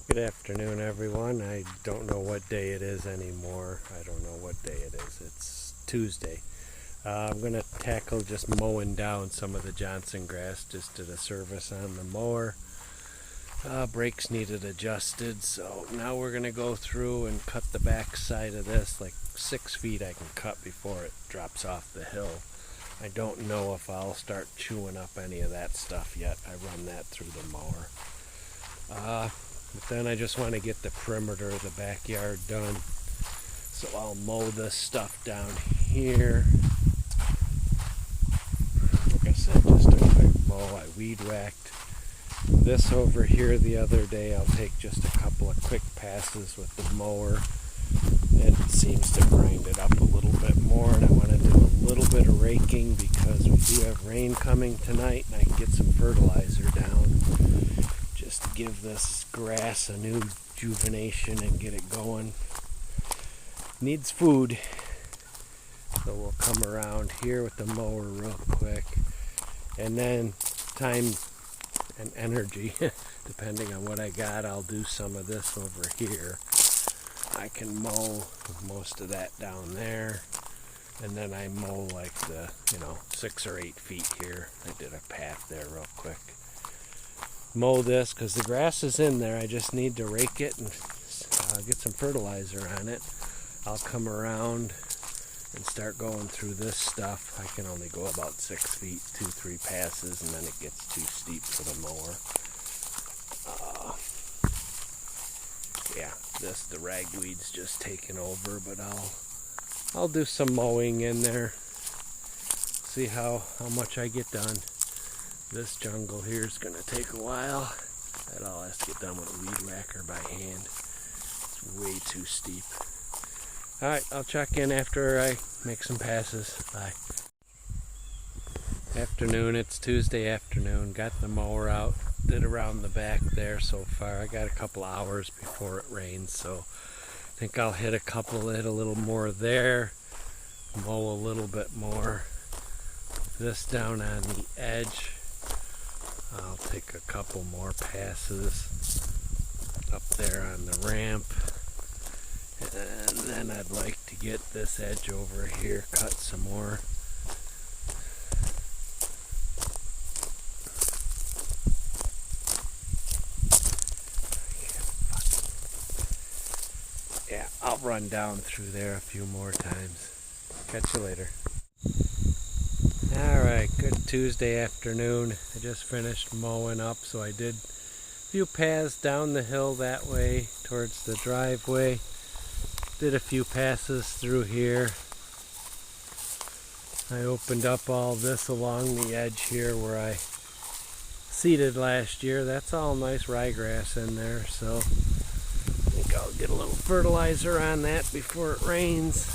Good afternoon, everyone. I don't know what day it is anymore. I don't know what day it is. It's Tuesday. I'm going to tackle just mowing down some of the Johnson grass. Just did a service on the mower. Brakes needed adjusted, so now we're going to go through and cut the back side of this. Like 6 feet I can cut before it drops off the hill. I don't know if I'll start chewing up any of that stuff yet. I run that through the mower. But then I just want to get the perimeter of the backyard done. So I'll mow this stuff down here. Like I said, just a quick mow. I weed whacked this over here the other day. I'll take just a couple of quick passes with the mower. It seems to grind it up a little bit more, and I want to do a little bit of raking because we do have rain coming tonight, and I can get some fertilizer down just to give this grass a new rejuvenation and get it going. Needs food, so we'll come around here with the mower real quick, and then time and energy depending on what I got, I'll do some of this over here. I can mow most of that down there, and then I mow like the 6 or 8 feet here. I did a path there real quick. Mow this because the grass is in there. I just need to rake it and get some fertilizer on it. I'll come around and start going through this stuff. I can only go about 6 feet, 2-3 passes, and then it gets too steep for the mower. The ragweed's just taking over, but I'll do some mowing in there. See how much I get done. This jungle here is going to take a while. That all has to get done with a weed whacker by hand. It's way too steep. Alright, I'll check in after I make some passes. Bye. Afternoon, it's Tuesday afternoon. Got the mower out. Did around the back there so far. I got a couple hours before it rains, so I think I'll hit a little more there. Mow a little bit more. This down on the edge. I'll take a couple more passes up there on the ramp, and then I'd like to get this edge over here, cut some more. Yeah, I'll run down through there a few more times. Catch you later. Alright, good Tuesday afternoon. I just finished mowing up, so I did a few paths down the hill that way towards the driveway. Did a few passes through here. I opened up all this along the edge here where I seeded last year. That's all nice ryegrass in there, so I think I'll get a little fertilizer on that before it rains.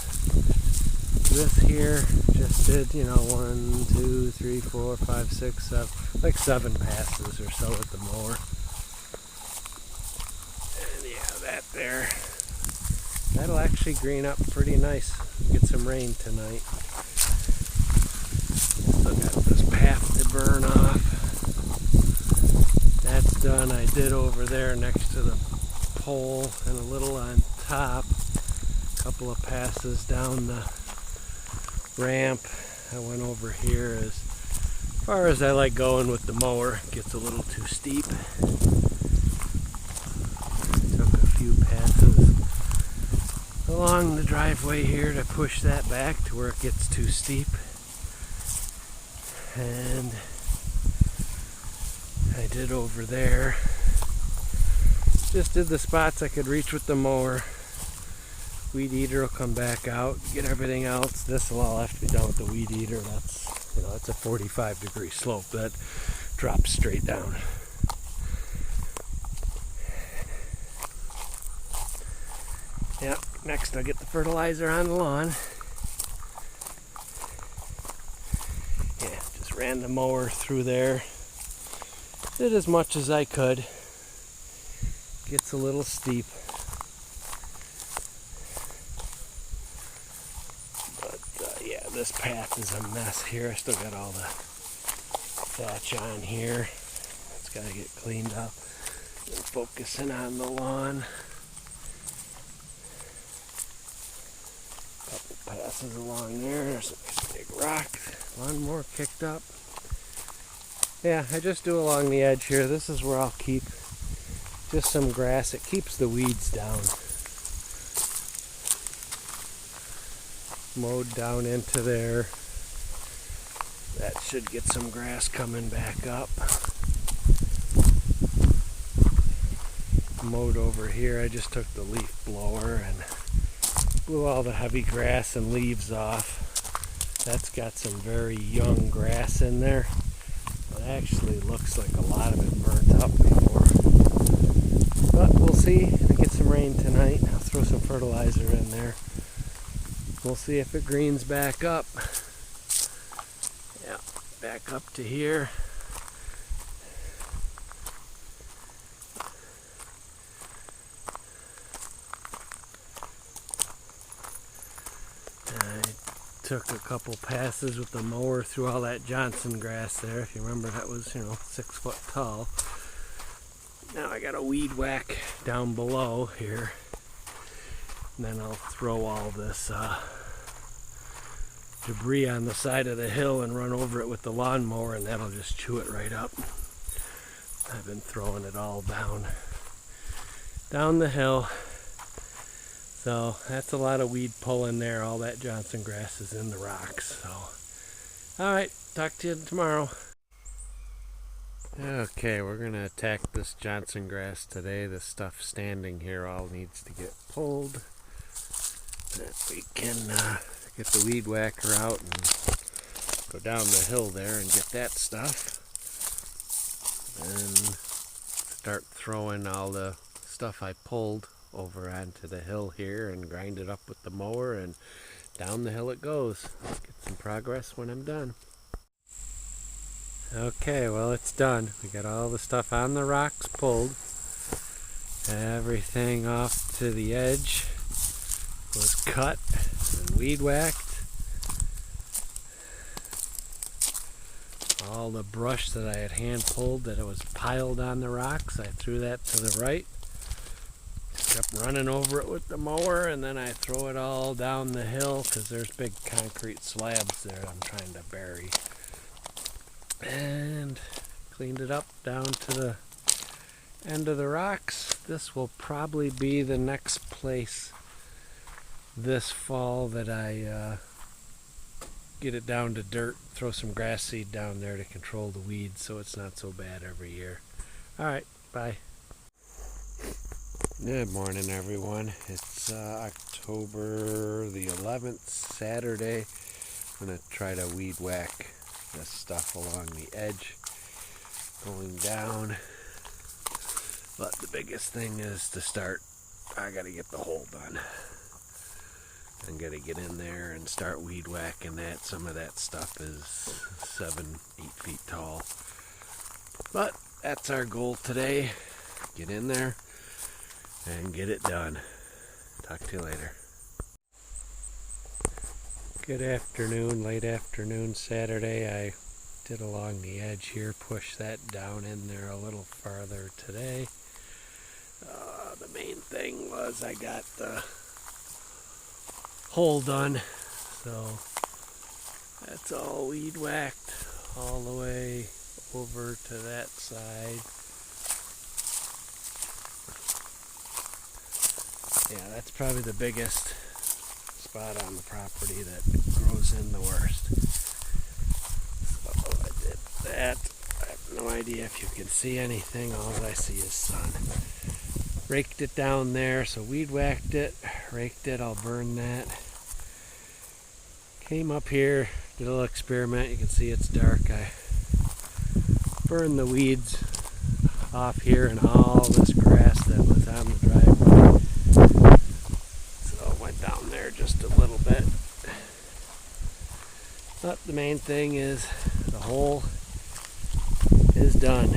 This here just did 1, 2, 3, 4, 5, 6, 7, like 7 passes or so with the mower. And yeah, that there, that'll actually green up pretty nice. Get some rain tonight. Still got this path to burn off. That's done. I did over there next to the pole and a little on top. A couple of passes down the ramp. I went over here as far as I like going with the mower. It gets a little too steep. Took a few passes along the driveway here to push that back to where it gets too steep. And I did over there. Just did the spots I could reach with the mower. Weed eater will come back out, get everything else. This will all have to be done with the weed eater. That's a 45-degree slope that drops straight down. Yep, next I'll get the fertilizer on the lawn. Yeah, just ran the mower through there. Did as much as I could. Gets a little steep. This path is a mess here. I still got all the thatch on here. It's got to get cleaned up. And focusing on the lawn. Couple passes along there. There's a nice big rock. Lawnmower kicked up. Yeah, I just do along the edge here. This is where I'll keep just some grass. It keeps the weeds down. Mowed down into there. That should get some grass coming back up. Mowed over here. I just took the leaf blower and blew all the heavy grass and leaves off. That's got some very young grass in there. It actually looks like a lot of it burnt up before. But we'll see. If we get some rain tonight, I'll throw some fertilizer in there. We'll see if it greens back up. Yeah, back up to here. Took a couple passes with the mower through all that Johnson grass there. If you remember, that was, 6 foot tall. Now I got a weed whack down below here. And then I'll throw all this debris on the side of the hill and run over it with the lawnmower, and that'll just chew it right up. I've been throwing it all down the hill. So that's a lot of weed pulling there. All that Johnson grass is in the rocks. So, all right, talk to you tomorrow. Okay, we're gonna attack this Johnson grass today. The stuff standing here all needs to get pulled. That we can get the weed whacker out and go down the hill there and get that stuff. And start throwing all the stuff I pulled over onto the hill here and grind it up with the mower, and down the hill it goes. Get some progress when I'm done. Okay, well, it's done. We got all the stuff on the rocks pulled. Everything off to the edge was cut and weed whacked. All the brush that I had hand pulled that it was piled on the rocks, I threw that to the right. Kept running over it with the mower, and then I throw it all down the hill because there's big concrete slabs there I'm trying to bury. And cleaned it up down to the end of the rocks. This will probably be the next place this fall that I get it down to dirt, throw some grass seed down there to control the weeds so it's not so bad every year. Alright, bye. Good morning, everyone. It's October the 11th, Saturday. I'm going to try to weed whack this stuff along the edge going down. But the biggest thing is to start, I got to get the hole done. I'm going to get in there and start weed whacking that. Some of that stuff is 7-8 feet tall. But that's our goal today. Get in there and get it done. Talk to you later. Good afternoon, late afternoon Saturday. I did along the edge here, push that down in there a little farther today. The main thing was I got the hole done, so that's all weed whacked all the way over to that side. Yeah, that's probably the biggest spot on the property that grows in the worst. So I did that. I have no idea if you can see anything. All I see is sun. Raked it down there, so weed whacked it, raked it, I'll burn that. Came up here, did a little experiment. You can see it's dark. I burned the weeds off here and all this grass that was on the driveway. So it went down there just a little bit. But the main thing is the hole is done.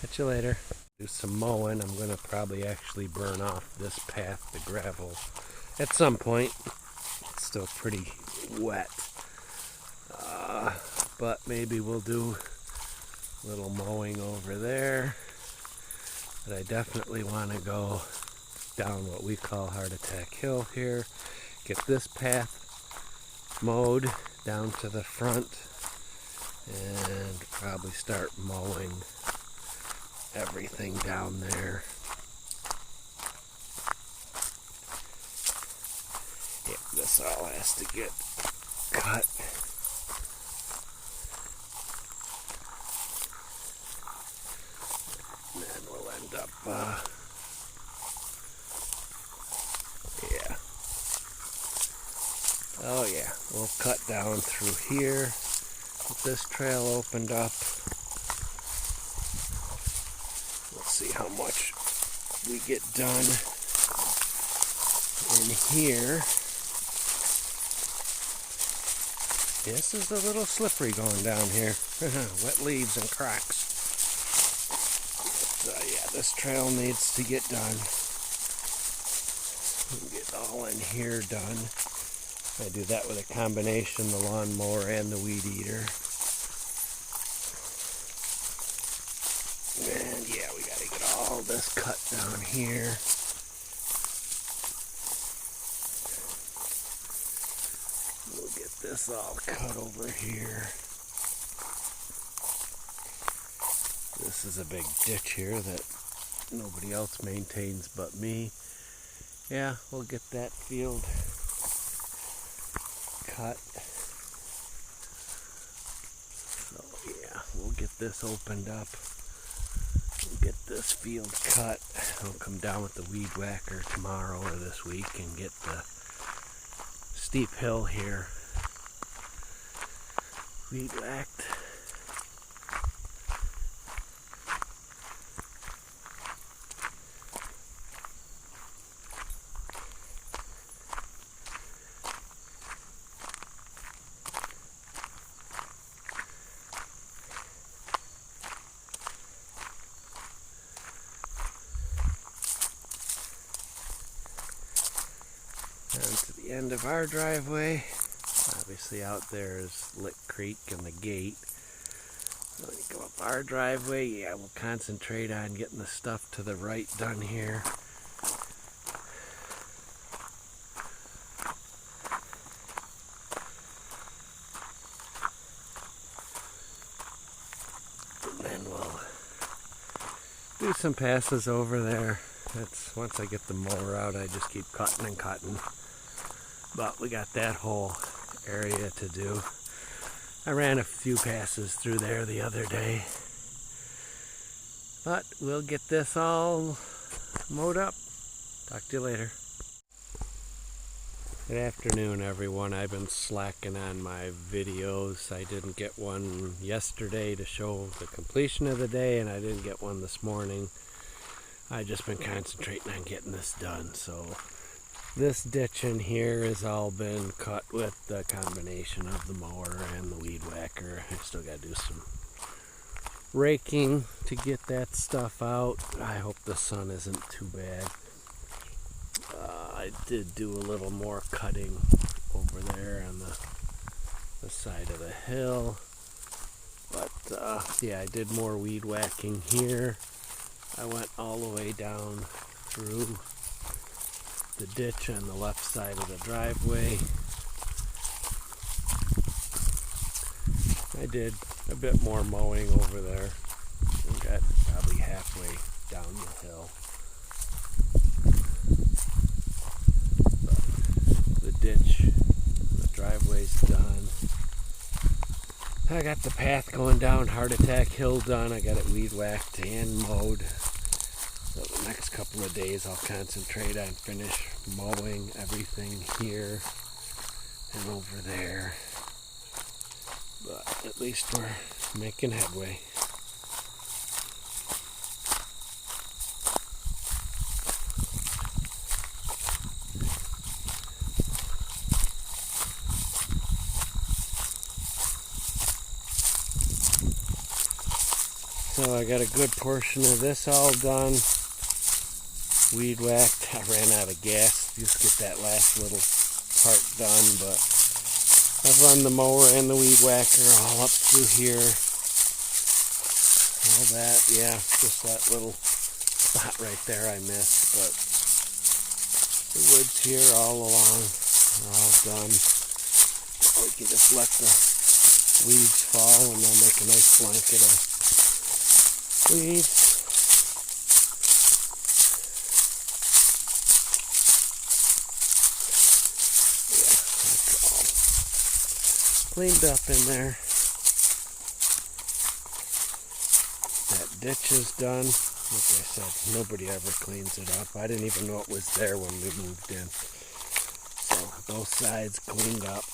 Catch you later. Do some mowing. I'm going to probably actually burn off this path, the gravel, at some point. It's still pretty wet. But maybe we'll do Little mowing over there. But I definitely want to go down what we call Heart Attack Hill here. Get this path mowed down to the front and probably start mowing everything down there. Yeah, this all has to get cut. And then we'll end up, yeah. Oh yeah, we'll cut down through here. Get this trail opened up. Let's see how much we get done in here. This is a little slippery going down here. Wet leaves and cracks. But, yeah, this trail needs to get done. Get all in here done. I do that with a combination, the lawnmower and the weed eater. And yeah, we gotta get all this cut down here. We'll get this all cut over here. This is a big ditch here that nobody else maintains but me. Yeah, we'll get that field cut. So yeah, we'll get this opened up. We'll get this field cut. I'll come down with the weed whacker tomorrow or this week and get the steep hill here weed whacked. Down to the end of our driveway. Obviously out there is Lick Creek and the gate. So when you go up our driveway, yeah, we'll concentrate on getting the stuff to the right done here. And then we'll do some passes over there. That's once I get the mower out, I just keep cutting and cutting. But we got that whole area to do. I ran a few passes through there the other day. But we'll get this all mowed up. Talk to you later. Good afternoon, everyone. I've been slacking on my videos. I didn't get one yesterday to show the completion of the day, and I didn't get one this morning. I've just been concentrating on getting this done. So this ditch in here has all been cut with the combination of the mower and the weed whacker. I still got to do some raking to get that stuff out. I hope the sun isn't too bad. I did do a little more cutting over there on the side of the hill. But yeah, I did more weed whacking here. I went all the way down through the ditch on the left side of the driveway. I did a bit more mowing over there and got probably halfway down the hill. But the ditch, the driveway's done. I got the path going down Heart Attack Hill done. I got it weed whacked and mowed. So the next couple of days I'll concentrate on finish mowing everything here and over there. But at least we're making headway. So I got a good portion of this all done. Weed whacked. I ran out of gas just get that last little part done, but I've run the mower and the weed whacker all up through here. All that, yeah, just that little spot right there I missed, but the woods here all along are all done. We can just let the weeds fall and they'll make a nice blanket of weeds. Yeah, that's all cleaned up in there. That ditch is done. Like I said, nobody ever cleans it up. I didn't even know it was there when we moved in. So both sides cleaned up.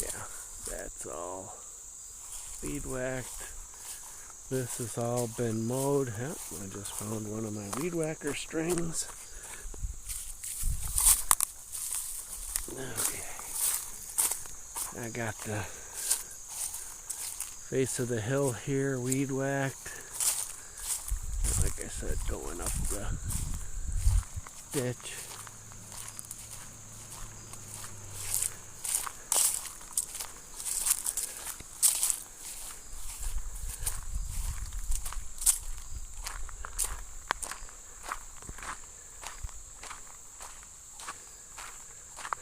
Yeah, that's all weed whacked. This has all been mowed. Yep, I just found one of my weed whacker strings. Okay. I got the face of the hill here weed whacked. Like I said, going up the ditch.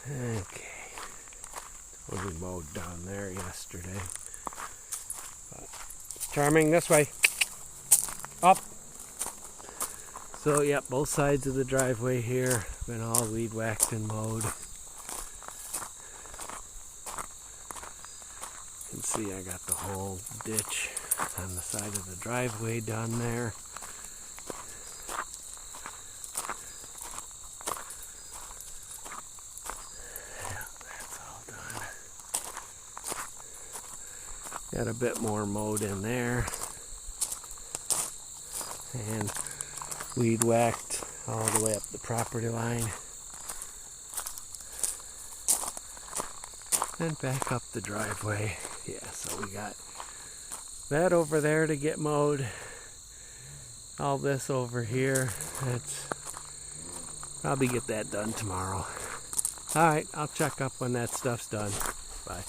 Okay. We mowed down there yesterday. But Charming, this way. Up. So, yep, both sides of the driveway here been all weed whacked and mowed. You can see I got the whole ditch on the side of the driveway done there. Got a bit more mowed in there. And weed whacked all the way up the property line. And back up the driveway. Yeah, so we got that over there to get mowed. All this over here. That's probably get that done tomorrow. Alright, I'll check up when that stuff's done. Bye.